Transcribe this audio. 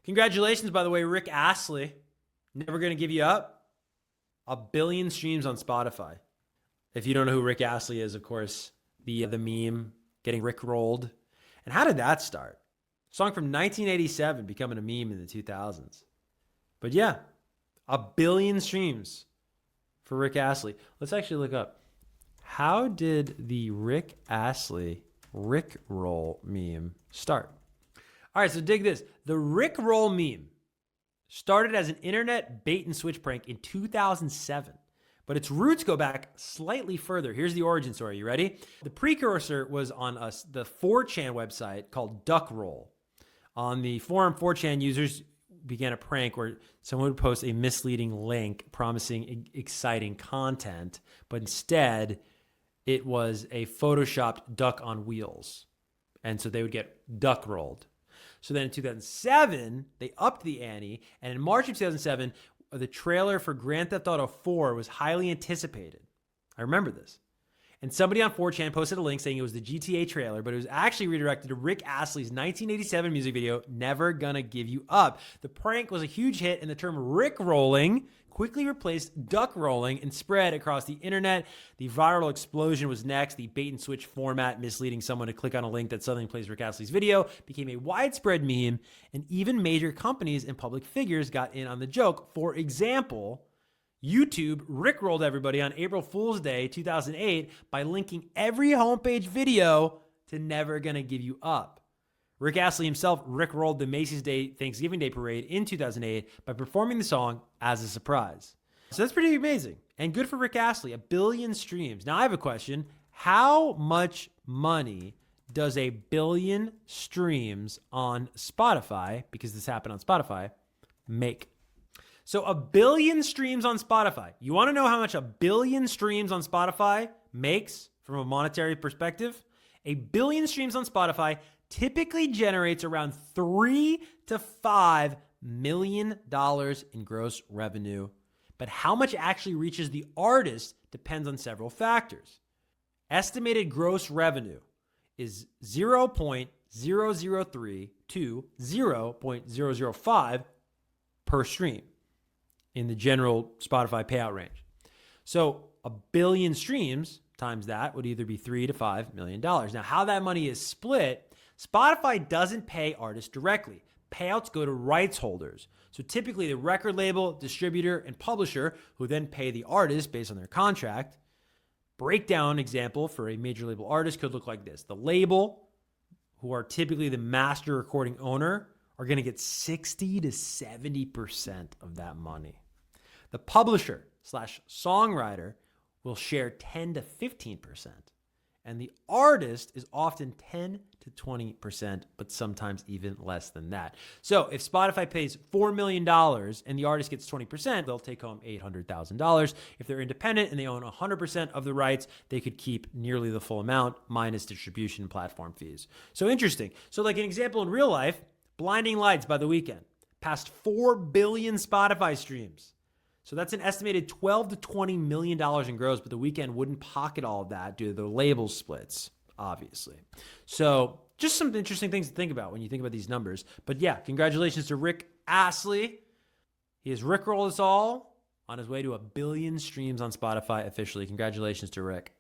Congratulations, by the way, Rick Astley. Never Gonna Give You Up. 1 billion streams on Spotify. If you don't know who Rick Astley is, of course, the meme getting Rickrolled. And how did that start? Song from 1987 becoming a meme in the 2000s. But yeah, 1 billion streams for Rick Astley. Let's actually look up. How did the Rick Astley Rickroll meme start? All right, so dig this. The Rickroll meme started as an internet bait and switch prank in 2007, but its roots go back slightly further. Here's the origin story. You ready? The precursor was on the 4chan website called Duckrolling. On the forum, 4chan users began a prank where someone would post a misleading link promising exciting content, but instead it was a photoshopped duck on wheels. And so they would get duck rolled. So then in 2007, they upped the ante, and in March of 2007, the trailer for Grand Theft Auto 4 was highly anticipated. I remember this. And somebody on 4chan posted a link saying it was the GTA trailer, but it was actually redirected to Rick Astley's 1987 music video, Never Gonna Give You Up. The prank was a huge hit, and the term Rickrolling quickly replaced Duckrolling and spread across the internet. The viral explosion was next. The bait and switch format, misleading someone to click on a link that suddenly plays Rick Astley's video, became a widespread meme, and even major companies and public figures got in on the joke. For example, YouTube rickrolled everybody on April Fool's Day 2008 by linking every homepage video to Never Gonna Give You Up. Rick Astley himself rickrolled the Macy's Day Thanksgiving Day Parade in 2008 by performing the song as a surprise. So that's pretty amazing. And good for Rick Astley, 1 billion streams. Now I have a question. How much money does 1 billion streams on Spotify, because this happened on Spotify, make? So 1 billion streams on Spotify. You want to know how much 1 billion streams on Spotify makes from a monetary perspective? 1 billion streams on Spotify typically generates around $3 to $5 million in gross revenue. But how much actually reaches the artist depends on several factors. Estimated gross revenue is 0.003 to 0.005 per stream in the general Spotify payout range. So 1 billion streams times that would either be $3 to $5 million. Now, how that money is split, Spotify doesn't pay artists directly. Payouts go to rights holders. So typically the record label, distributor, and publisher, who then pay the artist based on their contract. Breakdown example for a major label artist could look like this. The label, who are typically the master recording owner, are going to get 60 to 70% of that money. The publisher / songwriter will share 10 to 15%. And the artist is often 10 to 20%, but sometimes even less than that. So if Spotify pays $4 million and the artist gets 20%, they'll take home $800,000. If they're independent and they own 100% of the rights, they could keep nearly the full amount minus distribution and platform fees. So interesting. So like an example in real life, Blinding Lights by The Weeknd passed 4 billion Spotify streams. So that's an estimated $12 to $20 million in gross, but The Weeknd wouldn't pocket all of that due to the label splits, obviously. So just some interesting things to think about when you think about these numbers. But yeah, congratulations to Rick Astley. He has rickrolled us all on his way to 1 billion streams on Spotify officially. Congratulations to Rick.